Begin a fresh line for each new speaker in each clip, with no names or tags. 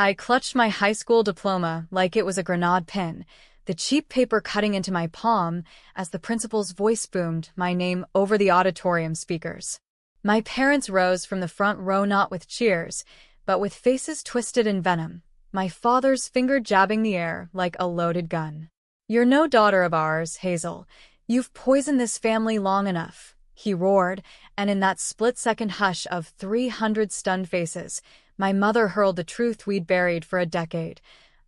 I clutched my high school diploma like it was a grenade pin, the cheap paper cutting into my palm as the principal's voice boomed my name over the auditorium speakers. My parents rose from the front row not with cheers, but with faces twisted in venom, my father's finger jabbing the air like a loaded gun. "You're no daughter of ours, Hazel. You've poisoned this family long enough," he roared, and in that split-second hush of 300 stunned faces, my mother hurled the truth we'd buried for a decade.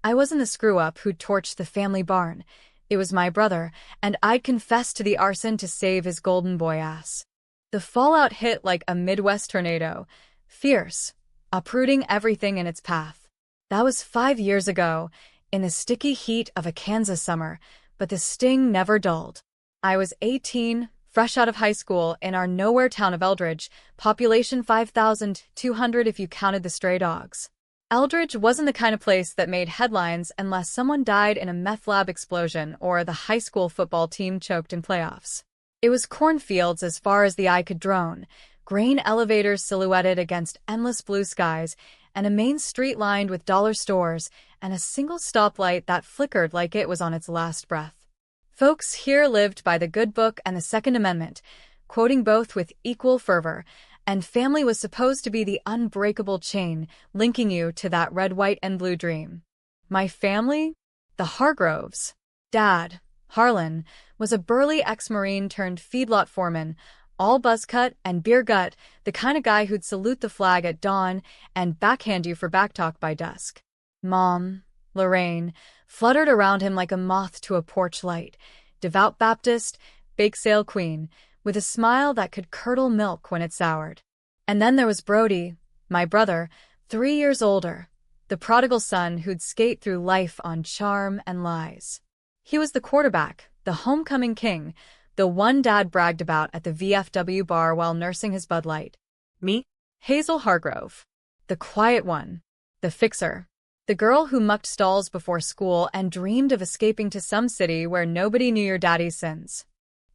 I wasn't the screw-up who'd torched the family barn. It was my brother, and I'd confessed to the arson to save his golden boy ass. The fallout hit like a Midwest tornado, fierce, uprooting everything in its path. That was 5 years ago, in the sticky heat of a Kansas summer, but the sting never dulled. I was 18, fresh out of high school, in our nowhere town of Eldridge, population 5,200 if you counted the stray dogs. Eldridge wasn't the kind of place that made headlines unless someone died in a meth lab explosion or the high school football team choked in playoffs. It was cornfields as far as the eye could drone, grain elevators silhouetted against endless blue skies, and a main street lined with dollar stores, and a single stoplight that flickered like it was on its last breath. Folks here lived by the Good Book and the Second Amendment, quoting both with equal fervor, and family was supposed to be the unbreakable chain linking you to that red, white, and blue dream. My family? The Hargroves. Dad, Harlan, was a burly ex-Marine turned feedlot foreman, all buzzcut and beer gut, the kind of guy who'd salute the flag at dawn and backhand you for backtalk by dusk. Mom, Lorraine, fluttered around him like a moth to a porch light, devout Baptist, bake sale queen, with a smile that could curdle milk when it soured. And then there was Brody, my brother, 3 years older, the prodigal son who'd skate through life on charm and lies. He was the quarterback, the homecoming king, the one Dad bragged about at the VFW bar while nursing his Bud Light. Me? Hazel Hargrove. The quiet one. The fixer. The girl who mucked stalls before school and dreamed of escaping to some city where nobody knew your daddy's sins.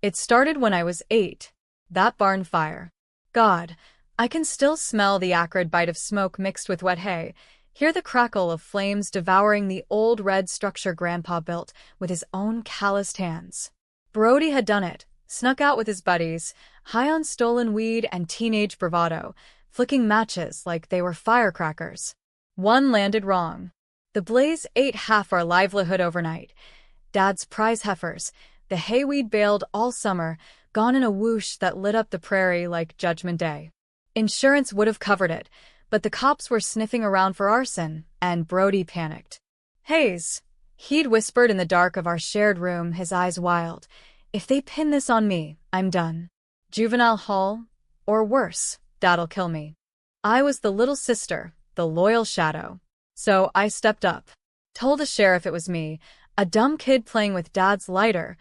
It started when I was 8. That barn fire. God, I can still smell the acrid bite of smoke mixed with wet hay, hear the crackle of flames devouring the old red structure Grandpa built with his own calloused hands. Brody had done it, snuck out with his buddies, high on stolen weed and teenage bravado, flicking matches like they were firecrackers. One landed wrong. The blaze ate half our livelihood overnight. Dad's prize heifers, the hay we'd baled all summer, gone in a whoosh that lit up the prairie like Judgment Day. Insurance would have covered it, but the cops were sniffing around for arson, and Brody panicked. "Hayes," he'd whispered in the dark of our shared room, his eyes wild. "If they pin this on me, I'm done. Juvenile hall, or worse, Dad'll kill me." I was the little sister, the loyal shadow. So I stepped up, told the sheriff it was me, a dumb kid playing with Dad's lighter,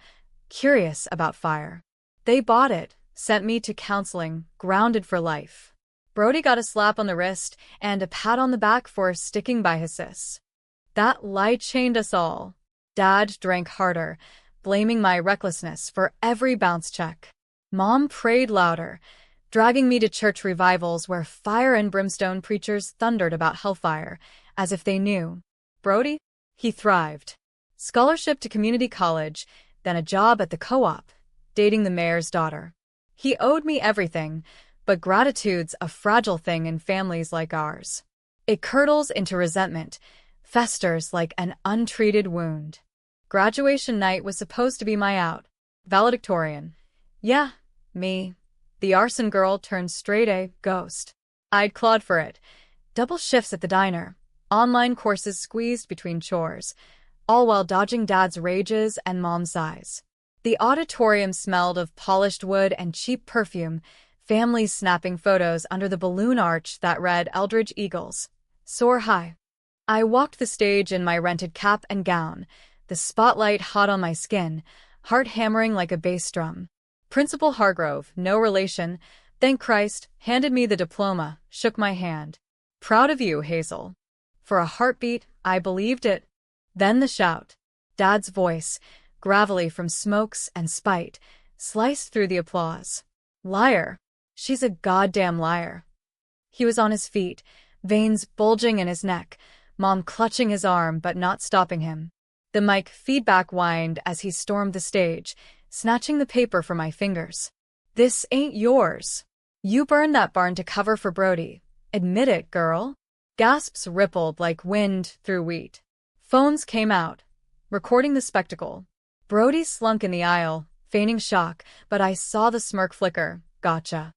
curious about fire. They bought it, sent me to counseling, grounded for life. Brody got a slap on the wrist and a pat on the back for sticking by his sis. That lie chained us all. Dad drank harder, blaming my recklessness for every bounce check. Mom prayed louder, dragging me to church revivals where fire and brimstone preachers thundered about hellfire, as if they knew. Brody? He thrived. Scholarship to community college, then a job at the co-op, dating the mayor's daughter. He owed me everything, but gratitude's a fragile thing in families like ours. It curdles into resentment, festers like an untreated wound. Graduation night was supposed to be my out. Valedictorian. Yeah, me. The arson girl turned straight-A ghost. I'd clawed for it. Double shifts at the diner, online courses squeezed between chores, all while dodging Dad's rages and Mom's sighs. The auditorium smelled of polished wood and cheap perfume, families snapping photos under the balloon arch that read Eldridge Eagles. Soar high. I walked the stage in my rented cap and gown, the spotlight hot on my skin, heart hammering like a bass drum. Principal Hargrove, no relation, thank Christ, handed me the diploma, shook my hand. Proud of you, Hazel. For a heartbeat, I believed it. Then the shout. Dad's voice, gravelly from smokes and spite, sliced through the applause. Liar. She's a goddamn liar. He was on his feet, veins bulging in his neck, Mom clutching his arm but not stopping him. The mic feedback whined as he stormed the stage, snatching the paper from my fingers. "This ain't yours. You burned that barn to cover for Brody. Admit it, girl." Gasps rippled like wind through wheat. Phones came out, recording the spectacle. Brody slunk in the aisle, feigning shock, but I saw the smirk flicker. "Gotcha."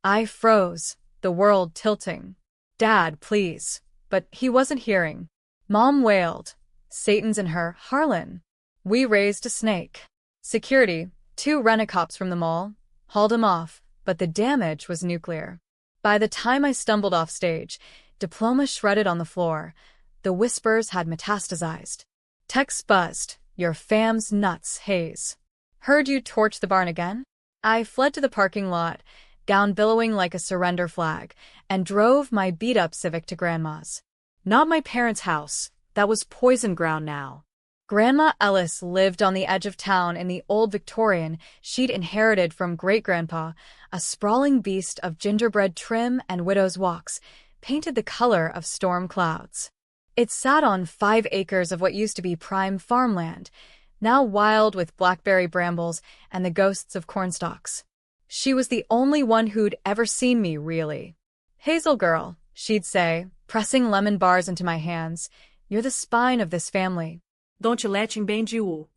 I froze, the world tilting. "Dad, please." But he wasn't hearing. Mom wailed. "Satan's in her, Harlan." We raised a snake. Security, 2 rent-a-cops from the mall, hauled him off, but the damage was nuclear. By the time I stumbled off stage, diploma shredded on the floor. The whispers had metastasized. Text buzzed. "Your fam's nuts, Hayes. Heard you torch the barn again?" I fled to the parking lot, gown billowing like a surrender flag, and drove my beat-up Civic to Grandma's. Not my parents' house. That was poison ground now. Grandma Ellis lived on the edge of town in the old Victorian she'd inherited from great-grandpa, a sprawling beast of gingerbread trim and widow's walks, painted the color of storm clouds. It sat on 5 acres of what used to be prime farmland, now wild with blackberry brambles and the ghosts of cornstalks. She was the only one who'd ever seen me, really. "Hazel girl," she'd say, pressing lemon bars into my hands, "you're the spine of this family. Don't you let him bend you."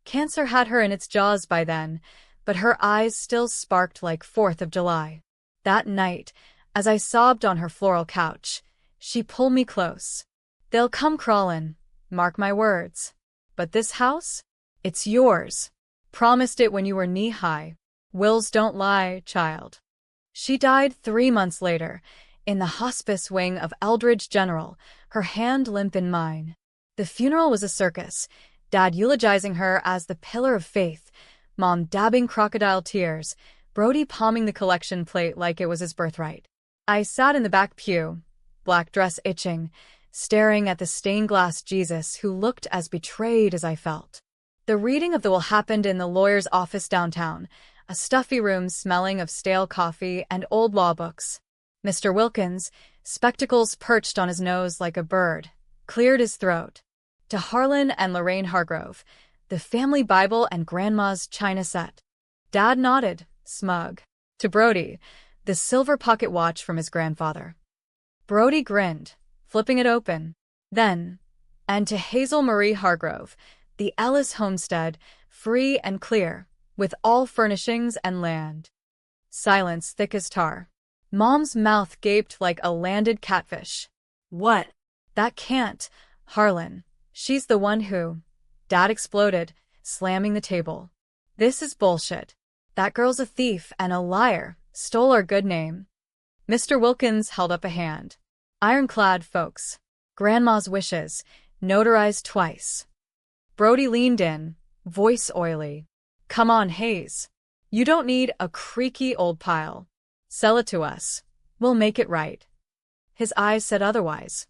Cancer had her in its jaws by then, but her eyes still sparked like 4th of July. That night, as I sobbed on her floral couch, she pulled me close. "They'll come crawlin', mark my words. But this house? It's yours. Promised it when you were knee-high. Wills don't lie, child." She died 3 months later, in the hospice wing of Eldridge General, her hand limp in mine. The funeral was a circus, Dad eulogizing her as the pillar of faith, Mom dabbing crocodile tears, Brody palming the collection plate like it was his birthright. I sat in the back pew, black dress itching, staring at the stained-glass Jesus who looked as betrayed as I felt. The reading of the will happened in the lawyer's office downtown, a stuffy room smelling of stale coffee and old law books. Mr. Wilkins, spectacles perched on his nose like a bird, cleared his throat. To Harlan and Lorraine Hargrove, the family Bible and Grandma's china set. Dad nodded, smug. To Brody, the silver pocket watch from his grandfather. Brody grinned, flipping it open. Then, and to Hazel Marie Hargrove, the Ellis homestead, free and clear, with all furnishings and land. Silence thick as tar. Mom's mouth gaped like a landed catfish. "What?" "That can't, Harlan. She's the one who..." Dad exploded, slamming the table. "This is bullshit. That girl's a thief and a liar, stole our good name." Mr. Wilkins held up a hand. "Ironclad, folks. Grandma's wishes, notarized twice." Brody leaned in, voice oily. "Come on, Hayes. You don't need a creaky old pile. Sell it to us. We'll make it right." His eyes said otherwise.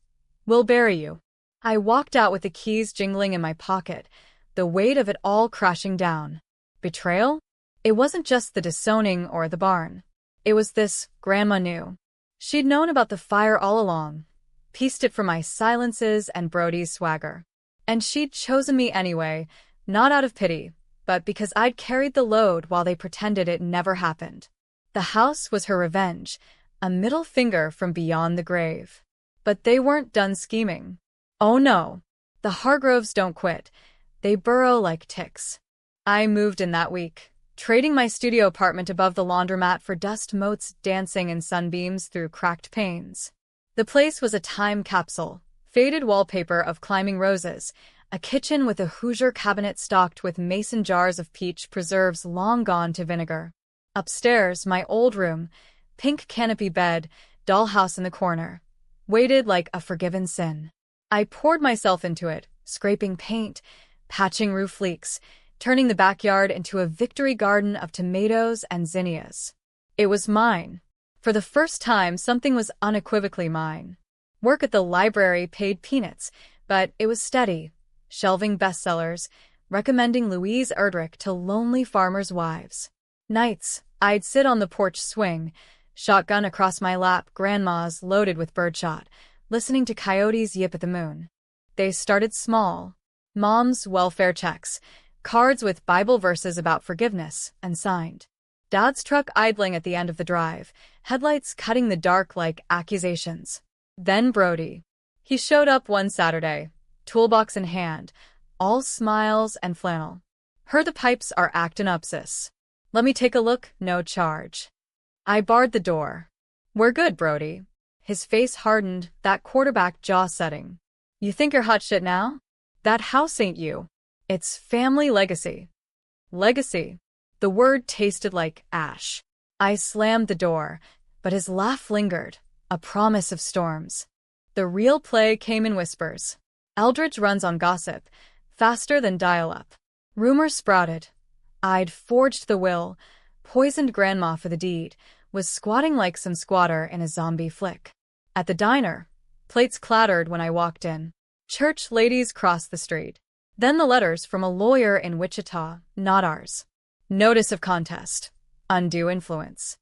"We'll bury you." I walked out with the keys jingling in my pocket, the weight of it all crashing down. Betrayal? It wasn't just the disowning or the barn. It was this, Grandma knew. She'd known about the fire all along, pieced it from my silences and Brody's swagger. And she'd chosen me anyway, not out of pity, but because I'd carried the load while they pretended it never happened. The house was her revenge, a middle finger from beyond the grave. But they weren't done scheming. Oh no, the Hargroves don't quit. They burrow like ticks. I moved in that week, trading my studio apartment above the laundromat for dust motes dancing in sunbeams through cracked panes. The place was a time capsule, faded wallpaper of climbing roses, a kitchen with a Hoosier cabinet stocked with mason jars of peach preserves long gone to vinegar. Upstairs, my old room, pink canopy bed, dollhouse in the corner, waited like a forgiven sin. I poured myself into it, scraping paint, patching roof leaks, turning the backyard into a victory garden of tomatoes and zinnias. It was mine. For the first time, something was unequivocally mine. Work at the library paid peanuts, but it was steady, shelving bestsellers, recommending Louise Erdrich to lonely farmers' wives. Nights, I'd sit on the porch swing, shotgun across my lap, Grandma's loaded with birdshot, listening to coyotes yip at the moon. They started small. Mom's welfare checks, cards with Bible verses about forgiveness, and signed. Dad's truck idling at the end of the drive, headlights cutting the dark like accusations. Then Brody. He showed up one Saturday, toolbox in hand, all smiles and flannel. Heard the pipes are actin' up, sis. Let me take a look, no charge. I barred the door. We're good, Brody. His face hardened, that quarterback jaw setting. You think you're hot shit now? That house ain't you. It's family legacy. Legacy. The word tasted like ash. I slammed the door, but his laugh lingered, a promise of storms. The real play came in whispers. Eldridge runs on gossip, faster than dial-up. Rumors sprouted. I'd forged the will, poisoned Grandma for the deed, was squatting like some squatter in a zombie flick. At the diner, plates clattered when I walked in. Church ladies crossed the street. Then the letters from a lawyer in Wichita, not ours. Notice of contest. Undue influence.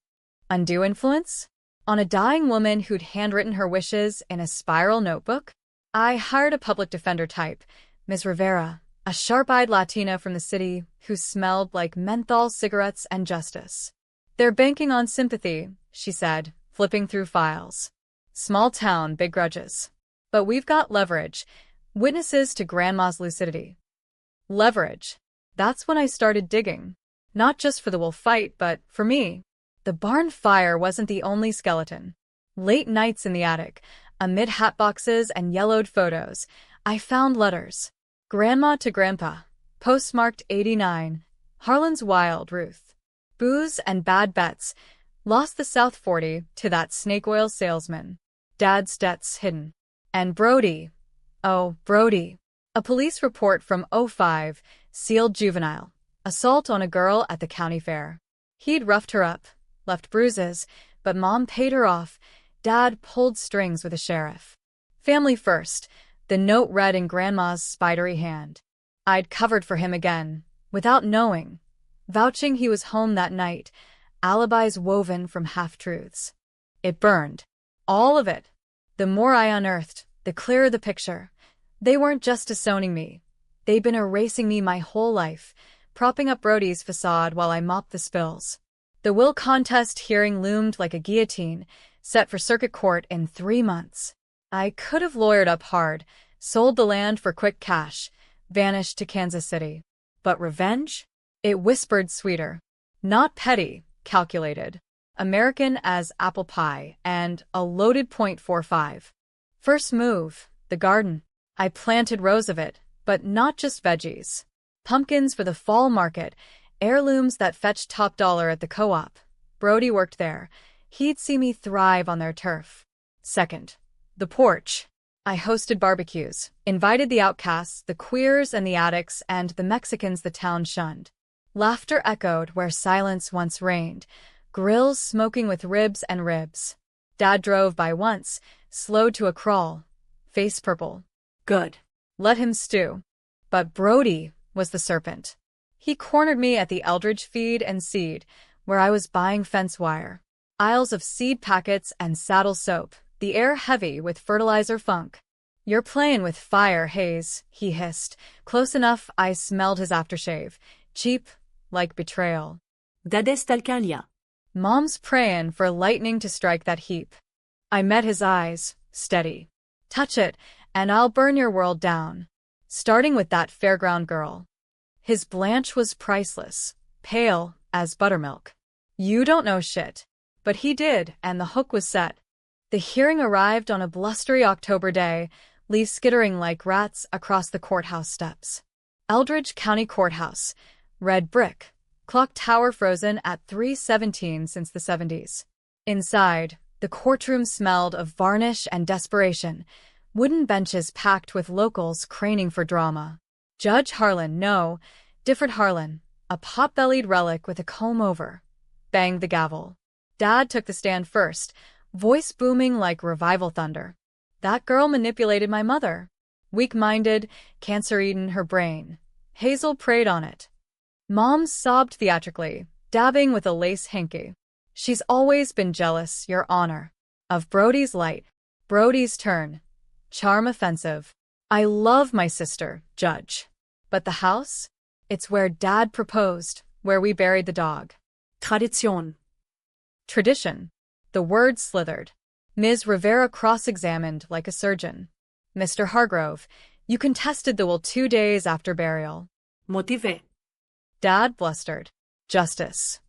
Undue influence? On a dying woman who'd handwritten her wishes in a spiral notebook? I hired a public defender type, Ms. Rivera, a sharp-eyed Latina from the city who smelled like menthol cigarettes and justice. They're banking on sympathy, she said, flipping through files. Small town, big grudges. But we've got leverage, witnesses to Grandma's lucidity. Leverage. That's when I started digging. Not just for the wolf fight, but for me. The barn fire wasn't the only skeleton. Late nights in the attic, amid hatboxes and yellowed photos, I found letters. Grandma to Grandpa, postmarked 89, Harlan's Wild, Ruth. Booze and bad bets, lost the South 40 to that snake oil salesman. Dad's debts hidden. And Brody. Oh, Brody. A police report from '05, sealed juvenile. Assault on a girl at the county fair. He'd roughed her up, left bruises, but Mom paid her off. Dad pulled strings with a sheriff. Family first, the note read in Grandma's spidery hand. I'd covered for him again, without knowing, vouching he was home that night, alibis woven from half-truths. It burned. All of it. The more I unearthed, the clearer the picture. They weren't just disowning me. They'd been erasing me my whole life, propping up Brody's facade while I mopped the spills. The will contest hearing loomed like a guillotine, set for circuit court in 3 months. I could have lawyered up hard, sold the land for quick cash, vanished to Kansas City. But revenge? It whispered sweeter. Not petty, calculated. American as apple pie, and a loaded .45. First move, the garden. I planted rows of it, but not just veggies. Pumpkins for the fall market, heirlooms that fetched top dollar at the co-op. Brody worked there. He'd see me thrive on their turf. Second, the porch. I hosted barbecues, invited the outcasts, the queers and the addicts, and the Mexicans the town shunned. Laughter echoed where silence once reigned, grills smoking with ribs and ribs. Dad drove by once, slowed to a crawl, face purple. Good. Let him stew. But Brody was the serpent. He cornered me at the Eldridge Feed and Seed, where I was buying fence wire. Aisles of seed packets and saddle soap, the air heavy with fertilizer funk. You're playing with fire, Hayes, he hissed. Close enough I smelled his aftershave. Cheap, like betrayal.
Dades talcalia.
Mom's praying for lightning to strike that heap. I met his eyes, steady. Touch it, and I'll burn your world down. Starting with that fairground girl. His blanch was priceless, pale as buttermilk. You don't know shit. But he did, and the hook was set. The hearing arrived on a blustery October day, leaves skittering like rats across the courthouse steps. Eldridge County Courthouse, red brick, clock tower frozen at 3:17 since the 70s. Inside, the courtroom smelled of varnish and desperation, wooden benches packed with locals craning for drama. Judge Harlan, no, different Harlan, a pot-bellied relic with a comb-over, banged the gavel. Dad took the stand first, voice booming like revival thunder. That girl manipulated my mother. Weak-minded, cancer-eaten her brain. Hazel preyed on it. Mom sobbed theatrically, dabbing with a lace hanky. She's always been jealous, Your Honor. Of Brody's light. Brody's turn. Charm offensive. I love my sister, Judge. But the house? It's where Dad proposed, where we buried the dog.
Tradition.
Tradition. The word slithered. Ms. Rivera cross-examined like a surgeon. Mr. Hargrove, you contested the will 2 days after burial.
Motivé.
Dad blustered. Justice.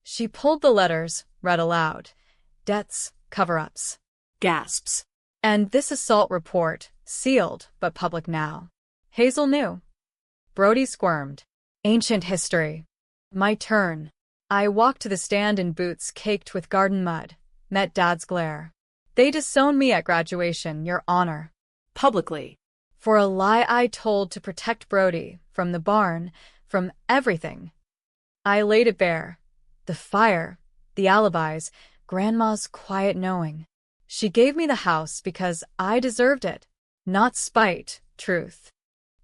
She pulled the letters, read aloud. Debts, cover-ups.
Gasps.
And this assault report, sealed but public now. Hazel knew. Brody squirmed. Ancient history. My turn. I walked to the stand in boots caked with garden mud, met Dad's glare. They disowned me at graduation, Your Honor.
Publicly.
For a lie I told to protect Brody, from the barn, from everything. I laid it bare. The fire, the alibis, Grandma's quiet knowing. She gave me the house because I deserved it. Not spite, truth.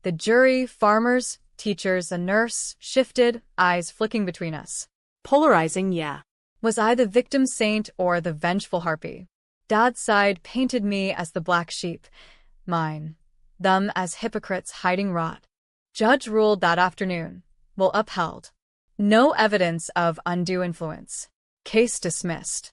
The jury, farmers, teachers, a nurse, shifted, eyes flicking between us.
Polarizing, yeah.
Was I the victim saint or the vengeful harpy? Dad's side painted me as the black sheep. Mine. Them as hypocrites hiding rot. Judge ruled that afternoon. Will upheld. No evidence of undue influence. Case dismissed.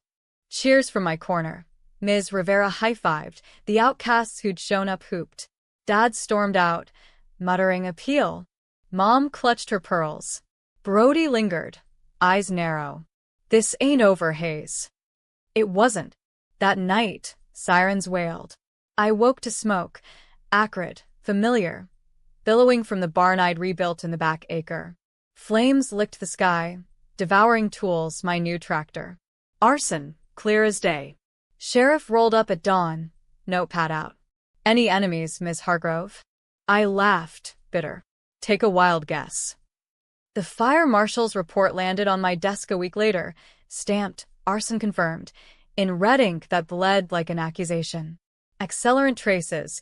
Cheers from my corner. Ms. Rivera high-fived. The outcasts who'd shown up hooped. Dad stormed out, muttering appeal. Mom clutched her pearls. Brody lingered, eyes narrow. This ain't over, Hayes. It wasn't. That night, sirens wailed. I woke to smoke, acrid, familiar, billowing from the barn I'd rebuilt in the back acre. Flames licked the sky, devouring tools, my new tractor.
Arson, clear as day.
Sheriff rolled up at dawn, notepad out. Any enemies, Miss Hargrove? I laughed, bitter. Take a wild guess. The fire marshal's report landed on my desk a week later, stamped, arson confirmed, in red ink that bled like an accusation. Accelerant traces,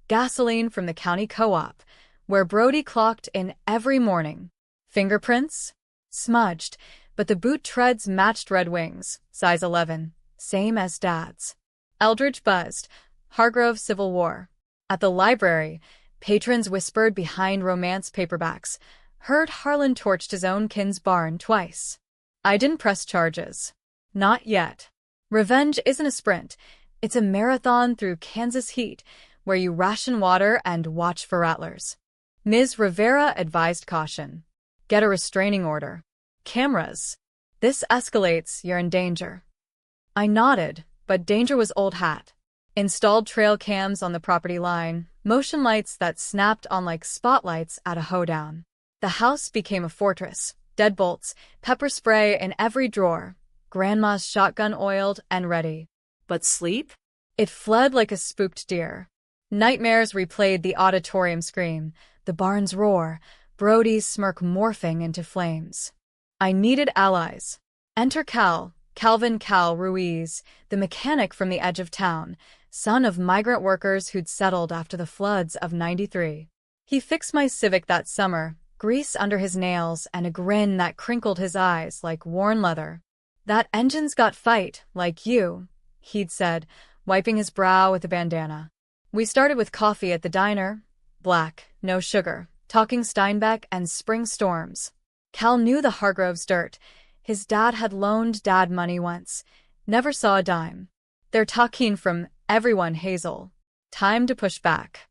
gasoline from the county co-op, where Brody clocked in every morning. Fingerprints? Smudged, but the boot treads matched Red Wings, size 11, same as Dad's. Eldridge buzzed, Hargrove Civil War. At the library, patrons whispered behind romance paperbacks, heard Harlan torched his own kin's barn twice. I didn't press charges. Not yet. Revenge isn't a sprint. It's a marathon through Kansas heat, where you ration water and watch for rattlers. Ms. Rivera advised caution. Get a restraining order. Cameras. This escalates, you're in danger. I nodded, but danger was old hat. Installed trail cams on the property line, motion lights that snapped on like spotlights at a hoedown. The house became a fortress. Deadbolts, pepper spray in every drawer. Grandma's shotgun oiled and ready.
But sleep?
It fled like a spooked deer. Nightmares replayed the auditorium scream, the barn's roar, Brody's smirk morphing into flames. I needed allies. Enter Calvin Cal Ruiz, the mechanic from the edge of town, son of migrant workers who'd settled after the floods of '93. He fixed my Civic that summer, grease under his nails and a grin that crinkled his eyes like worn leather. That engine's got fight, like you, he'd said, wiping his brow with a bandana. We started with coffee at the diner, black, no sugar, talking Steinbeck and spring storms. Cal knew the Hargroves' dirt. His dad had loaned Dad money once, never saw a dime. They're talking from everyone, Hazel. Time to push back.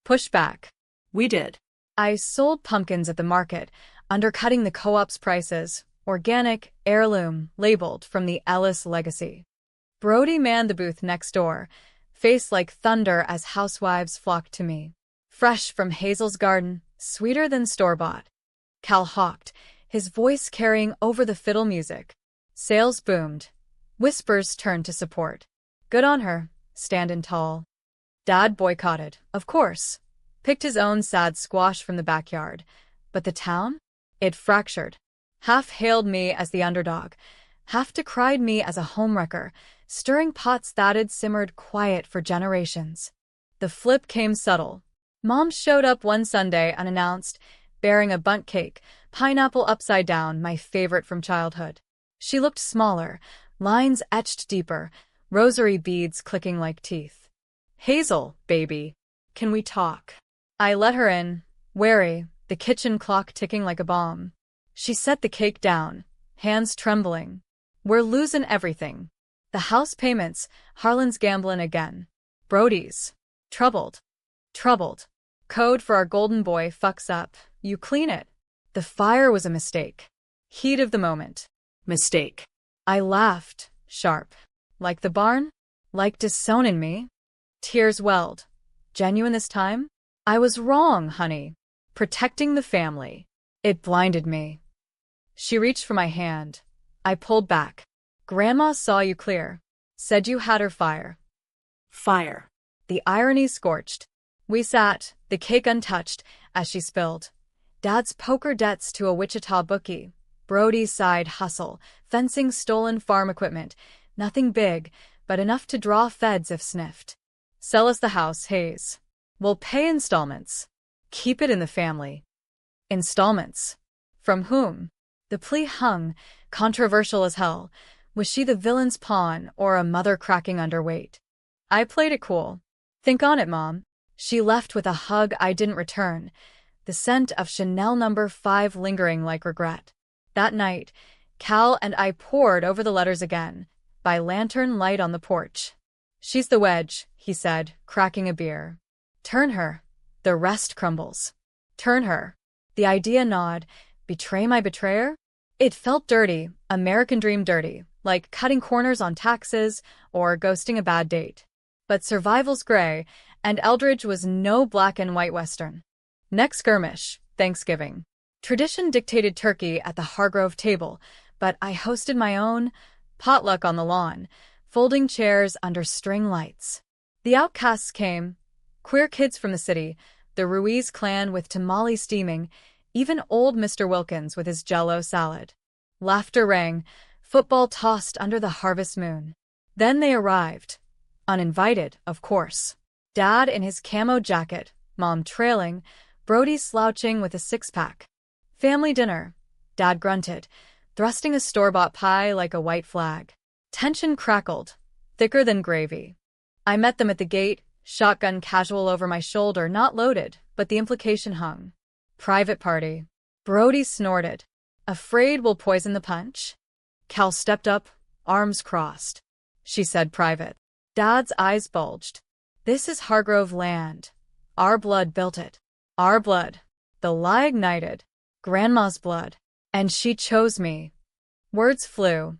Push back.
We did.
I sold pumpkins at the market, undercutting the co-op's prices, organic, heirloom, labeled from the Ellis legacy. Brody manned the booth next door, face like thunder as housewives flocked to me. Fresh from Hazel's garden, sweeter than store-bought. Cal hawked, his voice carrying over the fiddle music. Sales boomed. Whispers turned to support. Good on her, standin' tall. Dad boycotted, of course. Picked his own sad squash from the backyard. But the town? It fractured. Half hailed me as the underdog, half decried me as a homewrecker, stirring pots that'd simmered quiet for generations. The flip came subtle. Mom showed up one Sunday unannounced, bearing a bundt cake, pineapple upside down, my favorite from childhood. She looked smaller, lines etched deeper, rosary beads clicking like teeth. "Hazel, baby, can we talk?" I let her in, wary, the kitchen clock ticking like a bomb. She set the cake down, hands trembling. "We're losing everything. The house payments, Harlan's gambling again. Brody's troubled. Troubled. Code for our golden boy fucks up. You clean it." The fire was a mistake. Heat of the moment.
Mistake.
I laughed, sharp. Like the barn? Like disowning me? Tears welled. Genuine this time? I was wrong, honey. Protecting the family. It blinded me. She reached for my hand. I pulled back. "Grandma saw you clear. Said you had her fire."
Fire.
The irony scorched. We sat, the cake untouched, as she spilled. Dad's poker debts to a Wichita bookie. Brody's side hustle, fencing stolen farm equipment. Nothing big, but enough to draw feds if sniffed. "Sell us the house, Hayes. We'll pay installments. Keep it in the family." Installments. From whom? The plea hung, controversial as hell. Was she the villain's pawn or a mother cracking underweight? I played it cool. "Think on it, Mom." She left with a hug I didn't return, the scent of Chanel No. 5 lingering like regret. That night, Cal and I pored over the letters again, by lantern light on the porch. "She's the wedge," he said, cracking a beer. "Turn her. The rest crumbles." Turn her. The idea gnawed. Betray my betrayer? It felt dirty, American dream dirty, like cutting corners on taxes or ghosting a bad date. But survival's gray, and Eldridge was no black and white Western. Next skirmish, Thanksgiving. Tradition dictated turkey at the Hargrove table, but I hosted my own potluck on the lawn, folding chairs under string lights. The outcasts came, queer kids from the city, the Ruiz clan with tamale steaming, even old Mr. Wilkins with his Jell-O salad. Laughter rang, football tossed under the harvest moon. Then they arrived. Uninvited, of course. Dad in his camo jacket, Mom trailing, Brody slouching with a six-pack. Family dinner. Dad grunted, thrusting a store-bought pie like a white flag. Tension crackled, thicker than gravy. I met them at the gate, shotgun casual over my shoulder, not loaded, but the implication hung. Private party. Brody snorted. "Afraid we'll poison the punch?" Cal stepped up, arms crossed. She said private. Dad's eyes bulged. "This is Hargrove land. Our blood built it. Our blood." The lie ignited. Grandma's blood. And she chose me. Words flew.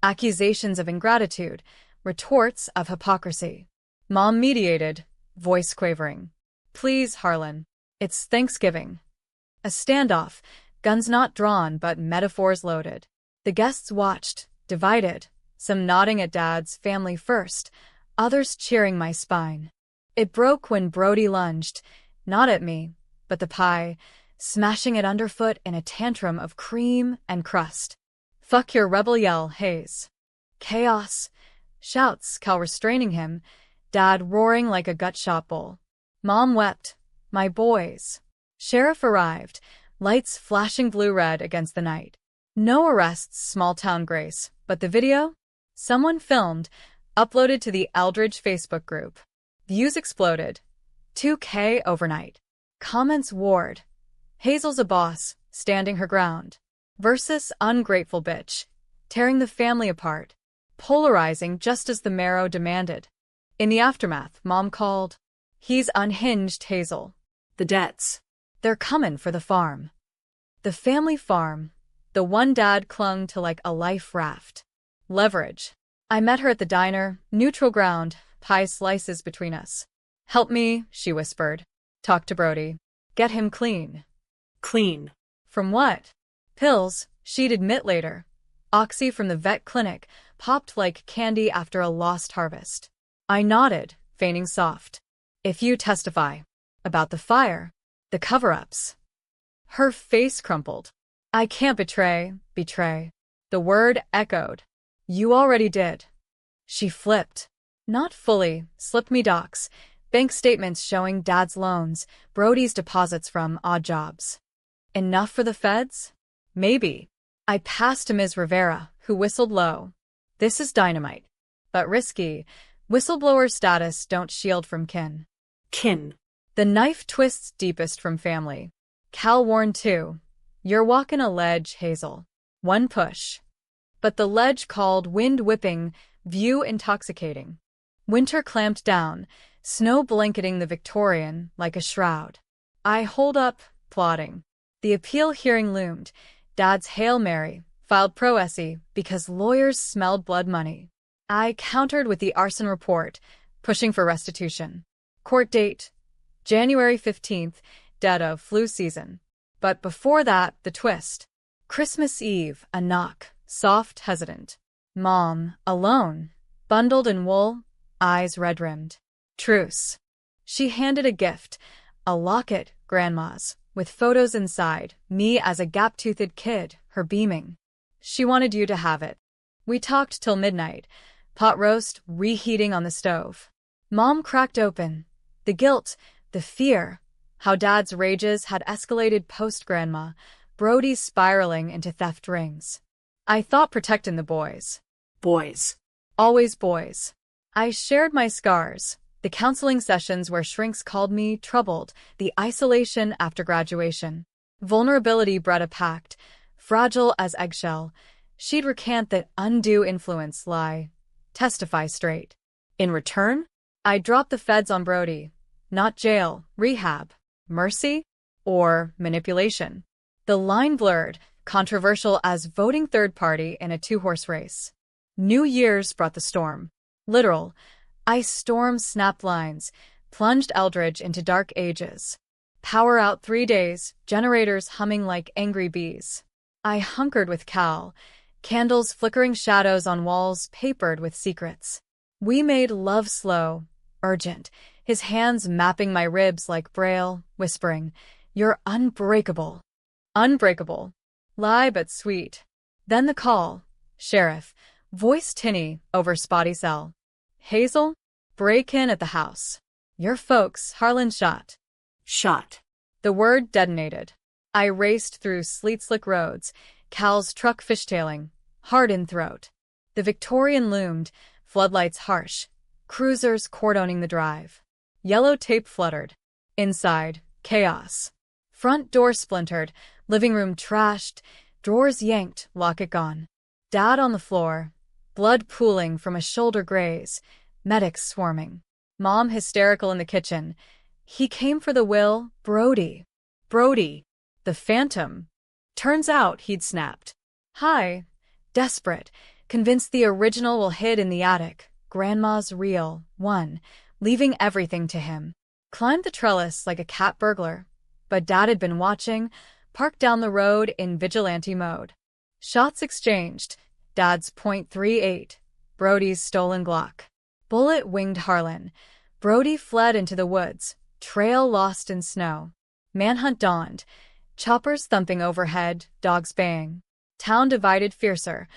Accusations of ingratitude, retorts of hypocrisy. Mom mediated, voice quavering. "Please, Harlan. It's Thanksgiving." A standoff, guns not drawn but metaphors loaded. The guests watched, divided, some nodding at Dad's family first, others cheering my spine. It broke when Brody lunged, not at me, but the pie, smashing it underfoot in a tantrum of cream and crust. "Fuck your rebel yell, Hayes." Chaos. Shouts, Cal restraining him, Dad roaring like a gut-shot bull. Mom wept. My boys. Sheriff arrived, lights flashing blue-red against the night. No arrests, small-town grace, but the video? Someone filmed, uploaded to the Eldridge Facebook group. Views exploded. 2K overnight. Comments warred. Hazel's a boss, standing her ground. Versus ungrateful bitch, tearing the family apart. Polarizing just as the marrow demanded. In the aftermath, Mom called. "He's unhinged, Hazel.
The debts.
They're comin' for the farm." The family farm. The one Dad clung to like a life raft. Leverage. I met her at the diner, neutral ground, pie slices between us. "Help me," she whispered. "Talk to Brody. Get him clean."
Clean.
From what? Pills, she'd admit later. Oxy from the vet clinic, popped like candy after a lost harvest. I nodded, feigning soft. "If you testify. About the fire. The cover-ups." Her face crumpled. "I can't betray. The word echoed. "You already did." She flipped. "Not fully. Slipped me docs. Bank statements showing Dad's loans, Brody's deposits from odd jobs. Enough for the feds? Maybe." I passed to Ms. Rivera, who whistled low. "This is dynamite. but risky. Whistleblower status don't shield from kin.
Kin.
The knife twists deepest from family. Cal warned too. You're walking a ledge, Hazel. One push. But the ledge called wind whipping, view intoxicating. Winter clamped down, snow blanketing the Victorian like a shroud. I holed up, plodding. The appeal hearing loomed. Dad's Hail Mary, filed pro se because lawyers smelled blood money. I countered with the arson report, pushing for restitution. Court date, January 15th, dead of flu season. But before that, the twist. Christmas Eve, a knock, soft, hesitant. Mom, alone, bundled in wool, eyes red-rimmed. Truce. She handed a gift, a locket, Grandma's, with photos inside, me as a gap-toothed kid, her beaming. She wanted you to have it. We talked till midnight, pot roast reheating on the stove. Mom cracked open. The guilt, the fear, how Dad's rages had escalated post-Grandma, Brody's spiraling into theft rings. I thought protecting the boys.
Boys.
Always boys. I shared my scars, the counseling sessions where shrinks called me troubled, the isolation after graduation. Vulnerability bred a pact, fragile as eggshell. She'd recant that undue influence lie. Testify straight. In return, I dropped the feds on Brody. Not jail, rehab, mercy, or manipulation. The line blurred, controversial as voting third party in a two-horse race. New Year's brought the storm. Literal. Ice storm snapped lines, plunged Eldridge into dark ages. Power out 3 days, generators humming like angry bees. I hunkered with Cal, candles flickering shadows on walls papered with secrets. We made love slow, urgent, his hands mapping my ribs like braille, whispering, "You're unbreakable." Unbreakable. Lie but sweet. Then the call. Sheriff. Voice tinny over spotty cell. Hazel? Break in at the house. Your folks, Harlan shot.
Shot.
The word detonated. I raced through sleet-slick roads, Cal's truck fishtailing, hard in throat. The Victorian loomed, floodlights harsh, cruisers cordoning the drive. Yellow tape fluttered. Inside, chaos. Front door splintered, living room trashed, drawers yanked, locket gone. Dad on the floor, blood pooling from a shoulder graze, medics swarming. Mom hysterical in the kitchen. He came for the will, Brody. Brody. The phantom. Turns out he'd snapped. Hi. Desperate. Convinced the original will hid in the attic. Grandma's real, one. Leaving everything to him. Climbed the trellis like a cat burglar. But Dad had been watching, parked down the road in vigilante mode. Shots exchanged. Dad's .38. Brody's stolen Glock. Bullet winged Harlan. Brody fled into the woods. Trail lost in snow. Manhunt dawned. Choppers thumping overhead, dogs baying. Town divided fiercer.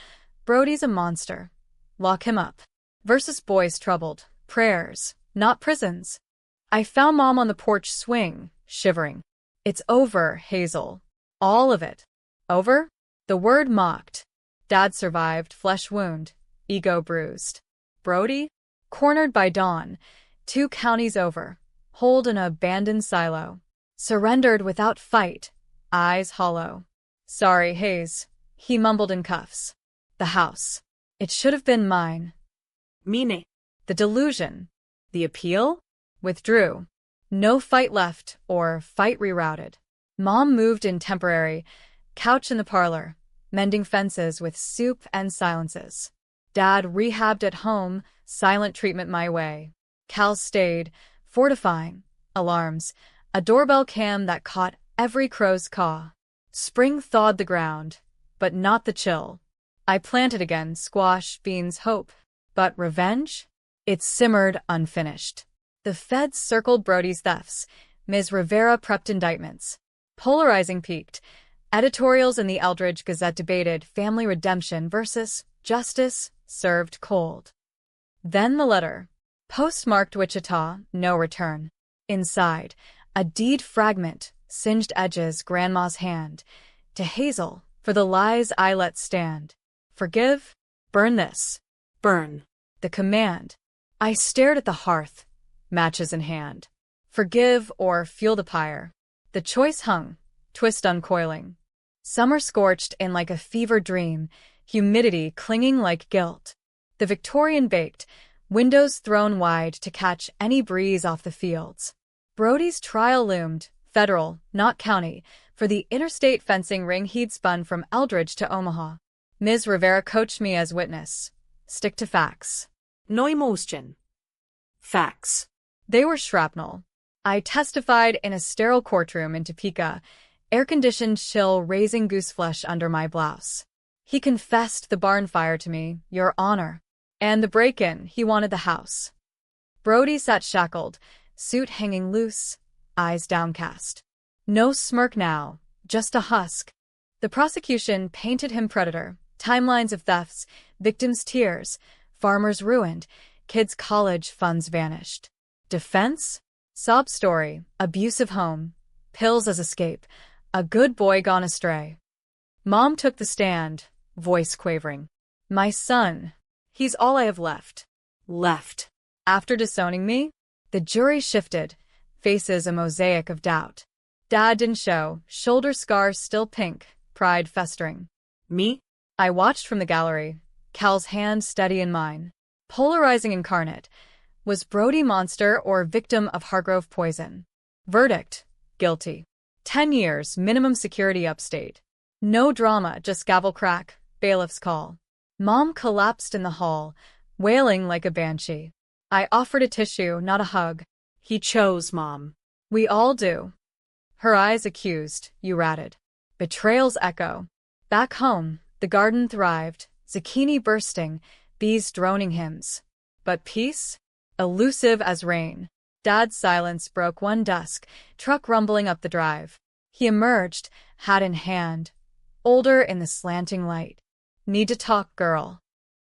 Brody's a monster. Lock him up. Versus boys troubled. Prayers, not prisons. I found Mom on the porch swing, shivering. It's over, Hazel. All of it. Over? The word mocked. Dad survived, flesh wound, ego bruised. Brody? Cornered by dawn. 2 counties over. Holed in an abandoned silo. Surrendered without fight. Eyes hollow. Sorry, Hayes. He mumbled in cuffs. The house. It should have been mine.
Meaning.
The delusion. The appeal? Withdrew. No fight left, or fight rerouted. Mom moved in temporary. Couch in the parlor. Mending fences with soup and silences. Dad rehabbed at home, silent treatment my way. Cal stayed, fortifying. Alarms. A doorbell cam that caught every crow's caw. Spring thawed the ground, but not the chill. I planted again, squash, beans, hope. But revenge? It simmered unfinished. The feds circled Brody's thefts. Ms. Rivera prepped indictments. Polarizing peaked. Editorials in the Eldridge Gazette debated family redemption versus justice, served cold. Then the letter. Postmarked Wichita, no return. Inside, a deed fragment, singed edges, Grandma's hand. To Hazel, for the lies I let stand. Forgive? Burn this.
Burn.
the command. I stared at the hearth, matches in hand. Forgive or fuel the pyre. The choice hung, twist uncoiling. Summer scorched in like a fever dream, humidity clinging like guilt. The Victorian baked, windows thrown wide to catch any breeze off the fields. Brody's trial loomed, federal, not county, for the interstate fencing ring he'd spun from Eldridge to Omaha. Ms. Rivera coached me as witness. Stick to facts.
No emotion. Facts.
They were shrapnel. I testified in a sterile courtroom in Topeka, air-conditioned chill raising gooseflesh under my blouse. He confessed the barn fire to me, Your Honor. And the break-in, he wanted the house. Brody sat shackled, suit hanging loose, eyes downcast. No smirk now, just a husk. The prosecution painted him predator, timelines of thefts, victims' tears, farmers ruined, kids' college funds vanished. Defense? Sob story, abusive home, pills as escape, a good boy gone astray. Mom took the stand, voice quavering. My son, he's all I have left.
Left.
After disowning me? The jury shifted, faces a mosaic of doubt. Dad didn't show, shoulder scars still pink, pride festering.
Me?
I watched from the gallery, Cal's hand steady in mine. Polarizing incarnate. Was Brody monster or victim of Hargrove poison? Verdict, guilty. 10 years, minimum security upstate. No drama, just gavel crack, bailiff's call. Mom collapsed in the hall, wailing like a banshee. I offered a tissue, not a hug.
He chose, Mom.
We all do. Her eyes accused, you ratted. Betrayal's echo. Back home, the garden thrived, zucchini bursting, bees droning hymns. But peace? Elusive as rain. Dad's silence broke one dusk, truck rumbling up the drive. He emerged, hat in hand, older in the slanting light. Need to talk, girl.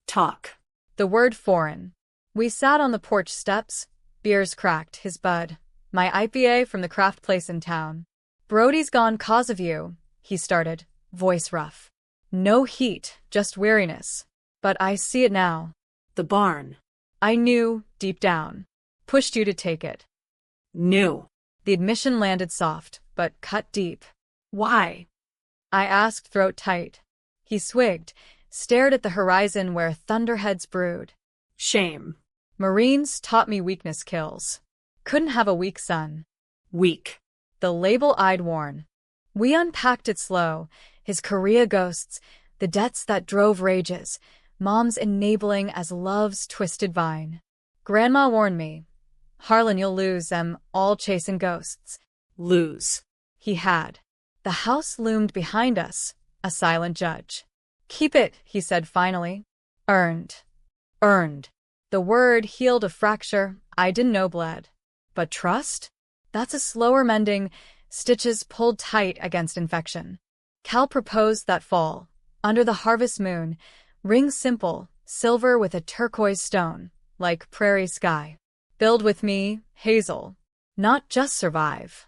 Talk.
The word foreign. We sat on the porch steps, beers cracked, his bud, my IPA from the craft place in town. Brody's gone cause of you, he started, voice rough. No heat, just weariness. But I see it now.
The barn.
I knew, deep down. Pushed you to take it.
Knew.
The admission landed soft, but cut deep.
Why?
I asked, throat tight. He swigged, stared at the horizon where thunderheads brewed.
Shame.
Marines taught me weakness kills. Couldn't have a weak son.
Weak.
The label I'd worn. We unpacked it slow, his Korea ghosts, the debts that drove rages, Mom's enabling as love's twisted vine. Grandma warned me. Harlan, you'll lose them, all chasing ghosts.
Lose.
He had. The house loomed behind us, a silent judge. Keep it, he said finally. Earned. Earned. The word healed a fracture I didn't know bled. But trust? That's a slower mending, stitches pulled tight against infection. Cal proposed that fall, under the harvest moon, ring simple, silver with a turquoise stone, like prairie sky. Build with me, Hazel. Not just survive.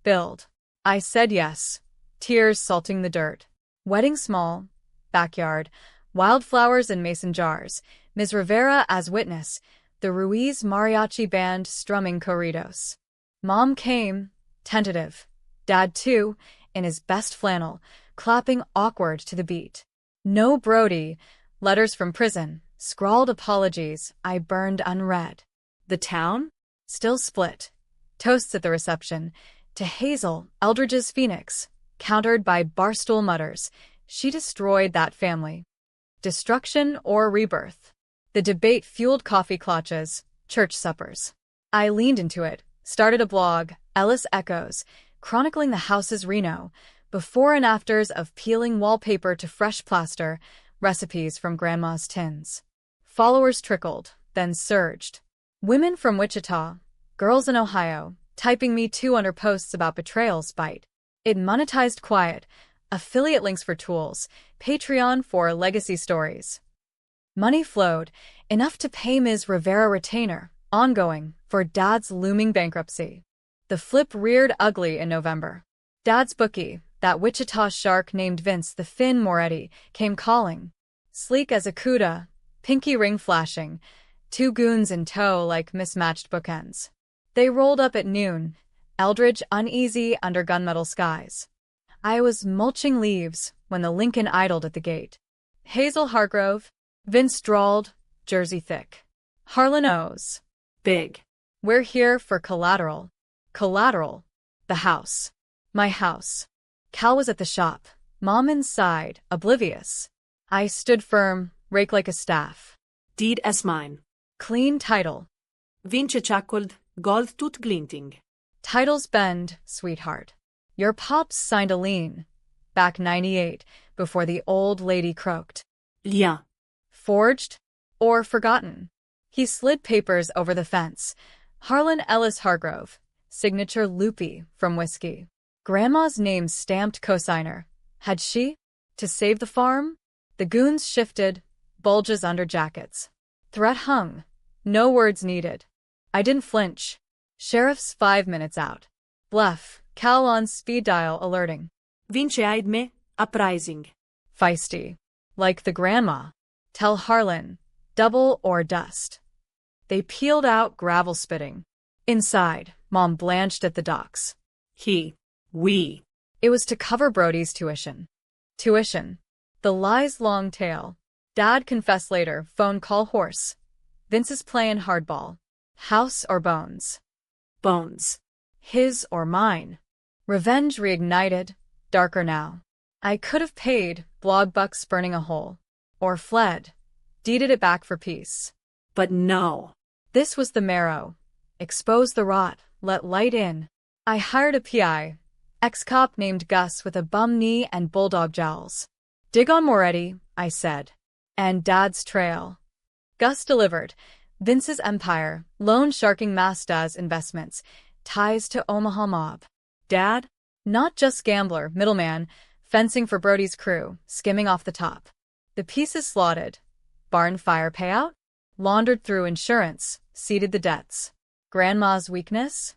Build. I said yes, tears salting the dirt. Wedding small, backyard, wildflowers in mason jars, Ms. Rivera as witness, the Ruiz mariachi band strumming corridos. Mom came, tentative. Dad too, in his best flannel, clapping awkward to the beat. No Brody, letters from prison, scrawled apologies I burned unread. The town? Still split. Toasts at the reception. To Hazel, Eldridge's phoenix, countered by barstool mutters. She destroyed that family. Destruction or rebirth? The debate fueled coffee clutches, church suppers. I leaned into it, started a blog, Ellis Echoes, chronicling the house's reno, before and afters of peeling wallpaper to fresh plaster, recipes from Grandma's tins. Followers trickled, then surged. Women from Wichita, girls in Ohio, typing Me Too under posts about betrayal spite. It monetized quiet, affiliate links for tools, Patreon for legacy stories. Money flowed, enough to pay Ms. Rivera retainer, ongoing, for Dad's looming bankruptcy. The flip reared ugly in November. Dad's bookie, that Wichita shark named Vince the Fin Moretti, came calling. Sleek as a CUDA, pinky ring flashing, two goons in tow like mismatched bookends. They rolled up at noon, Eldridge uneasy under gunmetal skies. I was mulching leaves when the Lincoln idled at the gate. Hazel Hargrove, Vince drawled, jersey thick. Harlan O's.
Big.
We're here for collateral. Collateral. The house. My house. Cal was at the shop, Mom inside, oblivious. I stood firm, rake like a staff.
Deed as mine.
Clean title.
Vince chuckled, gold tooth glinting.
Titles bend, sweetheart. Your pops signed a lien. Back 98, before the old lady croaked.
Lien.
Forged? Or forgotten? He slid papers over the fence. Harlan Ellis Hargrove. Signature loopy from whiskey. Grandma's name stamped cosigner. Had she? To save the farm? The goons shifted, bulges under jackets. Threat hung. No words needed. I didn't flinch. Sheriff's 5 minutes out. Bluff, Cal on speed dial alerting.
Vince eyed me, uprising.
Feisty. Like the grandma. Tell Harlan. Double or dust. They peeled out, gravel spitting. Inside, Mom blanched at the docks.
We.
It was to cover Brody's tuition. Tuition. The lie's long tail. Dad confessed later, phone call horse. Vince's playing hardball. House or bones?
Bones.
His or mine? Revenge reignited, darker now. I could have paid, blog bucks burning a hole. Or fled. Deeded it back for peace.
But no.
This was the marrow. Expose the rot, let light in. I hired a PI, ex-cop named Gus with a bum knee and bulldog jowls. Dig on Moretti, I said. And Dad's trail. Gus delivered. Vince's empire, loan sharking Mazda's investments, ties to Omaha mob. Dad? Not just gambler, middleman, fencing for Brody's crew, skimming off the top. The pieces slotted. Barn fire payout? Laundered through insurance, seeded the debts. Grandma's weakness?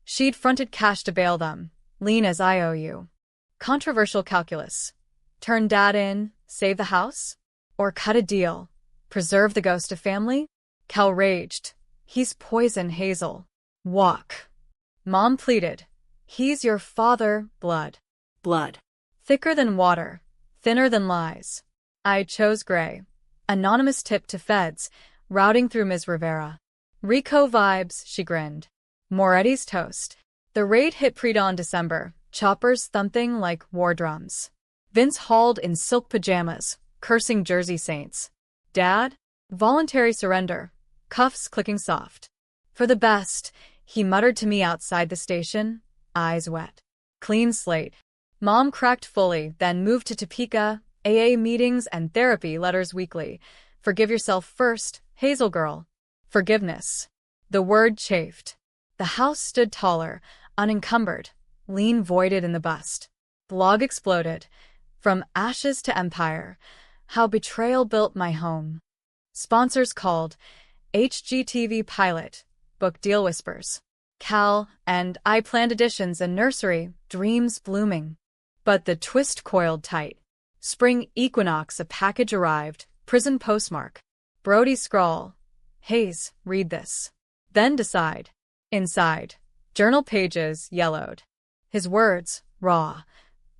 She'd fronted cash to bail them, lean as IOU. Controversial calculus. Turn Dad in, save the house? Or cut a deal, preserve the ghost of family? Cal raged. He's poison, Hazel. Walk. Mom pleaded. He's your father, blood.
Blood.
Thicker than water, thinner than lies. I chose gray. Anonymous tip to feds, routing through Ms. Rivera. Rico vibes, she grinned. Moretti's toast. The raid hit pre-dawn December, choppers thumping like war drums. Vince hauled in silk pajamas, cursing Jersey Saints. Dad? Voluntary surrender. Cuffs clicking soft. For the best, he muttered to me outside the station, eyes wet. Clean slate. Mom cracked fully, then moved to Topeka, AA meetings and therapy letters weekly. Forgive yourself first, Hazel girl. Forgiveness. The word chafed. The house stood taller, unencumbered, lean voided in the bust. Blog exploded. From ashes to empire. How betrayal built my home. Sponsors called. HGTV pilot. Book deal whispers. Cal and I planned additions and nursery, dreams blooming. But the twist coiled tight. Spring equinox, a package arrived, prison postmark. Brody's scrawl. Hayes, read this. Then decide. Inside. Journal pages, yellowed. His words, raw.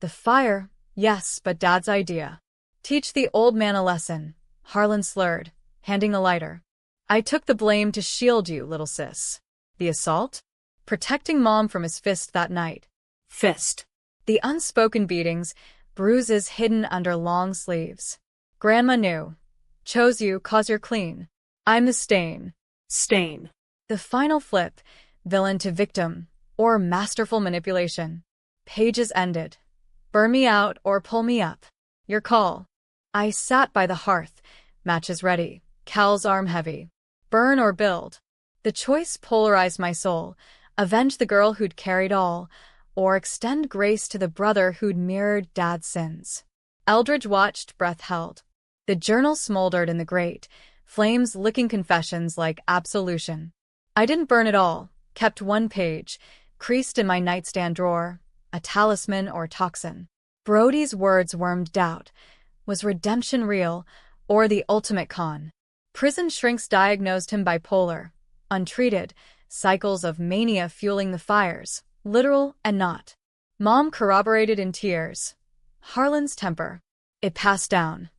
The fire, yes, but Dad's idea. Teach the old man a lesson. Harlan slurred, handing the lighter. I took the blame to shield you, little sis. The assault? Protecting Mom from his fist that night.
Fist.
The unspoken beatings, bruises hidden under long sleeves. Grandma knew. Chose you 'cause you're clean. I'm the stain.
Stain.
The final flip, villain to victim, or masterful manipulation. Pages ended. Burn me out or pull me up. Your call. I sat by the hearth, matches ready, Cal's arm heavy. Burn or build. The choice polarized my soul. Avenge the girl who'd carried all, or extend grace to the brother who'd mirrored Dad's sins. Eldridge watched, breath held. The journal smoldered in the grate, flames licking confessions like absolution. I didn't burn it all, kept one page, creased in my nightstand drawer, a talisman or toxin. Brody's words wormed doubt. Was redemption real, or the ultimate con? Prison shrinks diagnosed him bipolar. Untreated, cycles of mania fueling the fires, literal and not. Mom corroborated in tears. Harlan's temper. It passed down.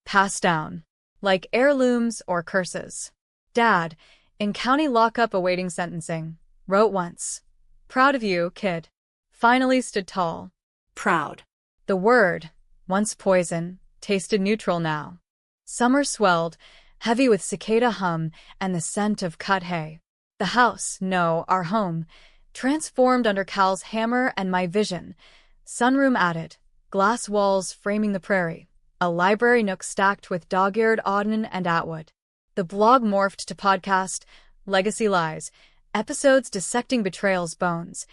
Passed down. Like heirlooms or curses. Dad, in county lockup awaiting sentencing, wrote once. Proud of you, kid. Finally stood tall.
Proud.
The word, once poison, tasted neutral now. Summer swelled, heavy with cicada hum and the scent of cut hay. The house, no, our home, transformed under Cal's hammer and my vision. Sunroom added, glass walls framing the prairie, a library nook stacked with dog-eared Auden and Atwood. The blog morphed to podcast, Legacy Lies, episodes dissecting betrayal's bones,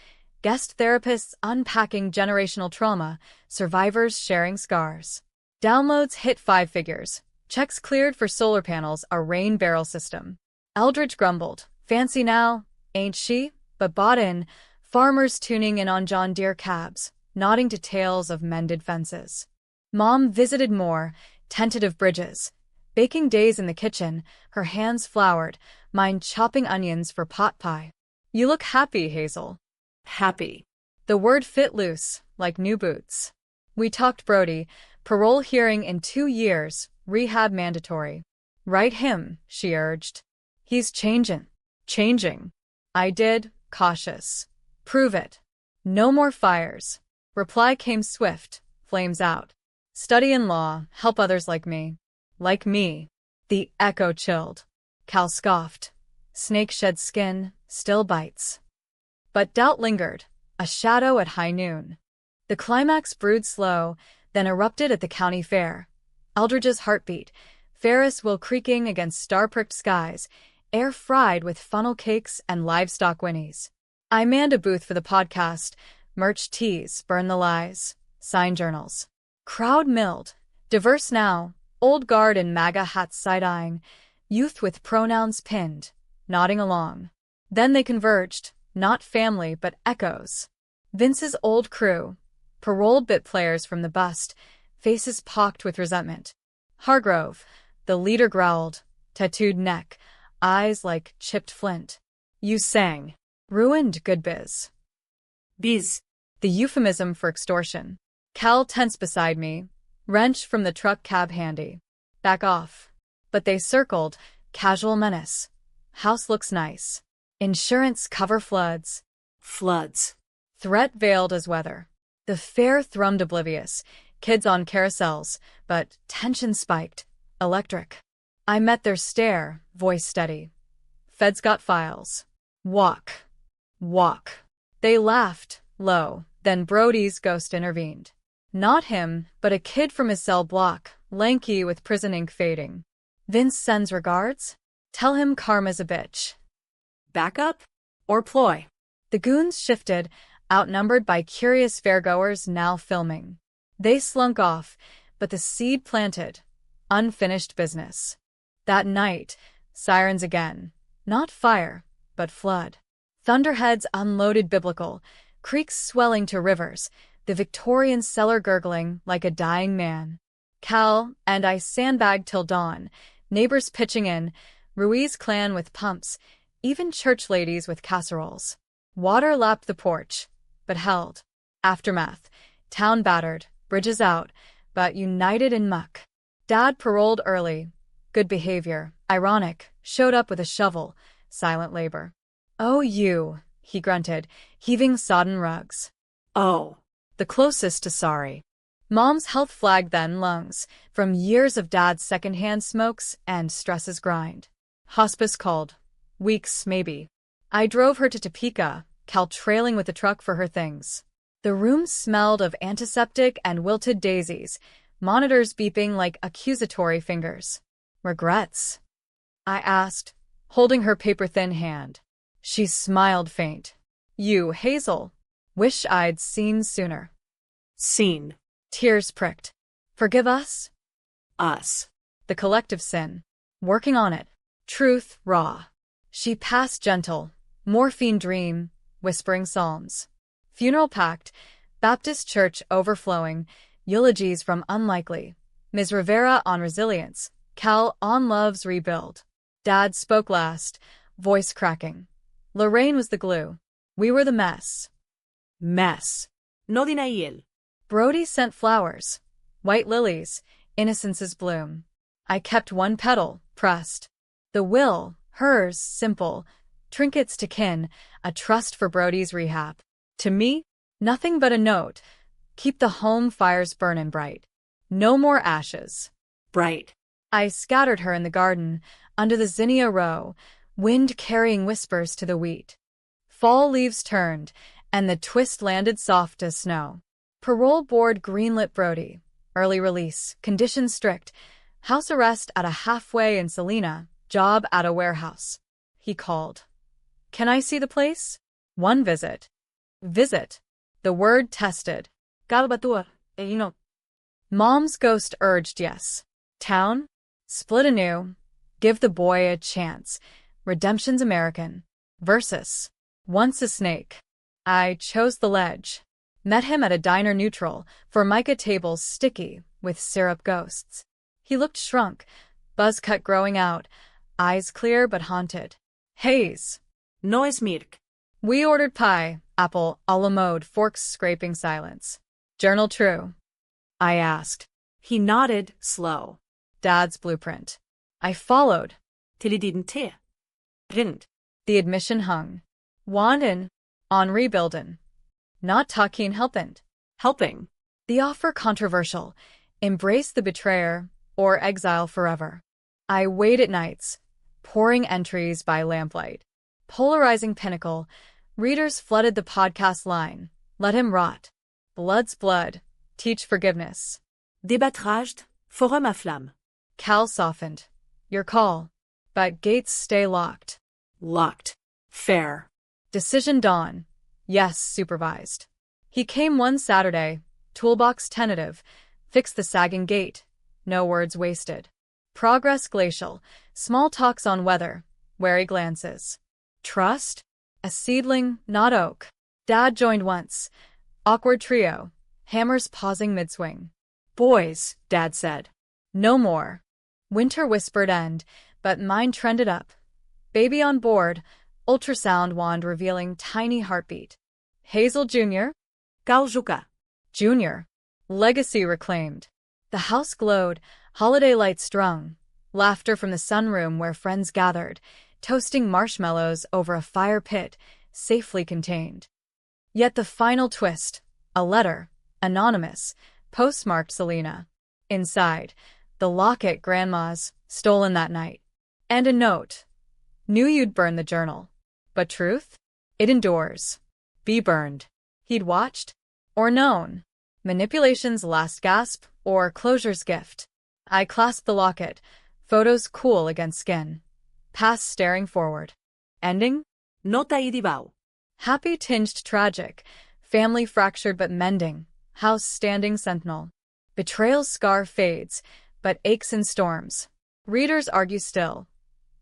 guest therapists unpacking generational trauma, survivors sharing scars. Downloads hit 5 figures. Checks cleared for solar panels, a rain barrel system. Eldridge grumbled, fancy now, ain't she? But bought in, farmers tuning in on John Deere cabs, nodding to tales of mended fences. Mom visited more, tentative bridges. Baking days in the kitchen, her hands floured, mine chopping onions for pot pie. You look happy, Hazel.
Happy.
The word fit loose, like new boots. We talked Brody, parole hearing in 2 years, rehab mandatory. Write him, she urged. He's changing. Changing. I did, cautious. Prove it. No more fires. Reply came swift, flames out. Study in law, help others like me. Like me. The echo chilled. Cal scoffed. Snake shed skin, still bites. But doubt lingered, a shadow at high noon. The climax brewed slow, then erupted at the county fair. Eldridge's heartbeat, Ferris wheel creaking against star-pricked skies, air fried with funnel cakes and livestock whinnies. I manned a booth for the podcast, merch tees, burn the lies, sign journals. Crowd milled, diverse now, old guard in MAGA hats side-eyeing, youth with pronouns pinned, nodding along. Then they converged, not family but echoes. Vince's old crew, paroled bit players from the bust, faces pocked with resentment. Hargrove, the leader growled, tattooed neck, eyes like chipped flint. You sang. Ruined good biz.
Biz.
The euphemism for extortion. Cal tense beside me, wrench from the truck cab handy. Back off. But they circled, casual menace. House looks nice. Insurance cover floods.
Floods.
Threat veiled as weather. The fair thrummed oblivious, kids on carousels, but tension spiked, electric. I met their stare, voice steady. Feds got files. Walk. Walk. They laughed, low, then Brody's ghost intervened. Not him, but a kid from his cell block, lanky with prison ink fading. Vince sends regards? Tell him karma's a bitch.
Backup? Or ploy?
The goons shifted, outnumbered by curious fairgoers now filming. They slunk off, but the seed planted. Unfinished business. That night, sirens again. Not fire, but flood. Thunderheads unloaded biblical, creeks swelling to rivers, the Victorian cellar gurgling like a dying man. Cal and I sandbagged till dawn, neighbors pitching in, Ruiz clan with pumps, even church ladies with casseroles. Water lapped the porch, but held. Aftermath. Town battered, bridges out, but united in muck. Dad paroled early. Good behavior, ironic, showed up with a shovel, silent labor. Oh, you, he grunted, heaving sodden rugs.
Oh.
The closest to sorry. Mom's health flagged then lungs, from years of Dad's secondhand smokes and stresses grind. Hospice called. Weeks, maybe. I drove her to Topeka, Cal trailing with the truck for her things. The room smelled of antiseptic and wilted daisies, monitors beeping like accusatory fingers. Regrets? I asked, holding her paper-thin hand. She smiled faint. You, Hazel. Wish I'd seen sooner.
Seen.
Tears pricked. Forgive us?
Us.
The collective sin. Working on it. Truth, raw. She passed gentle. Morphine dream. Whispering psalms. Funeral packed. Baptist church overflowing. Eulogies from unlikely. Ms. Rivera on resilience. Cal on Love's Rebuild. Dad spoke last, voice cracking. Lorraine was the glue. We were the mess.
Mess. No denial.
Brody sent flowers. White lilies, innocence's bloom. I kept one petal, pressed. The will, hers, simple. Trinkets to kin, a trust for Brody's rehab. To me, nothing but a note. Keep the home fires burnin' bright. No more ashes.
Bright.
I scattered her in the garden, under the zinnia row, wind carrying whispers to the wheat. Fall leaves turned, and the twist landed soft as snow. Parole board greenlit Brody. Early release, conditions strict. House arrest at a halfway in Salina, job at a warehouse. He called. Can I see the place? One visit. Visit. The word tested. Galbatur, Mom's ghost urged yes. Town? Split anew. Give the boy a chance. Redemption's American. Versus. Once a snake. I chose the ledge. Met him at a diner neutral, Formica tables sticky, with syrup ghosts. He looked shrunk, buzz cut growing out, eyes clear but haunted. Haze.
No es mirk.
We ordered pie, apple, a la mode, forks scraping silence. Journal true? I asked.
He nodded, slow.
Dad's blueprint. I followed.
Till he didn't te. Didn't.
The admission hung. Wandin. On rebuildin'. Not talking helpin'.
Helping.
The offer controversial. Embrace the betrayer, or exile forever. I wait at nights, pouring entries by lamplight. Polarizing pinnacle. Readers flooded the podcast line. Let him rot. Blood's blood. Teach forgiveness.
Débattraged. Forum à flamme.
Cal softened. Your call. But gates stay locked.
Locked. Fair.
Decision dawn. Yes, supervised. He came one Saturday. Toolbox tentative. Fix the sagging gate. No words wasted. Progress glacial. Small talks on weather. Wary glances. Trust? A seedling, not oak. Dad joined once. Awkward trio. Hammers pausing mid-swing.
Boys, Dad said.
No more. Winter whispered end, but mine trended up. Baby on board. Ultrasound wand revealing tiny heartbeat. Hazel Jr.?
Galjuka.
Jr. Legacy reclaimed. The house glowed, holiday lights strung. Laughter from the sunroom where friends gathered, toasting marshmallows over a fire pit, safely contained. Yet the final twist, a letter, anonymous, postmarked Salina. Inside, the locket Grandma's, stolen that night. And a note. Knew you'd burn the journal. But truth? It endures. Be burned. He'd watched? Or known? Manipulation's last gasp, or closure's gift. I clasped the locket, photos cool against skin. Past staring forward. Ending?
Nota y dibao.
Happy tinged tragic. Family fractured but mending. House standing sentinel. Betrayal's scar fades, but aches in storms. Readers argue still.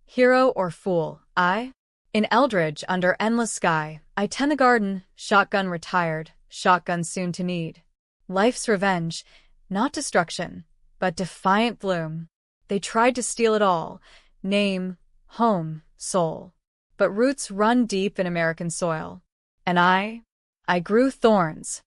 Hero or fool, I? In Eldridge, under endless sky, I tend the garden, shotgun retired, shotgun soon to need. Life's revenge, not destruction, but defiant bloom. They tried to steal it all, name, home, soul. But roots run deep in American soil. And I grew thorns.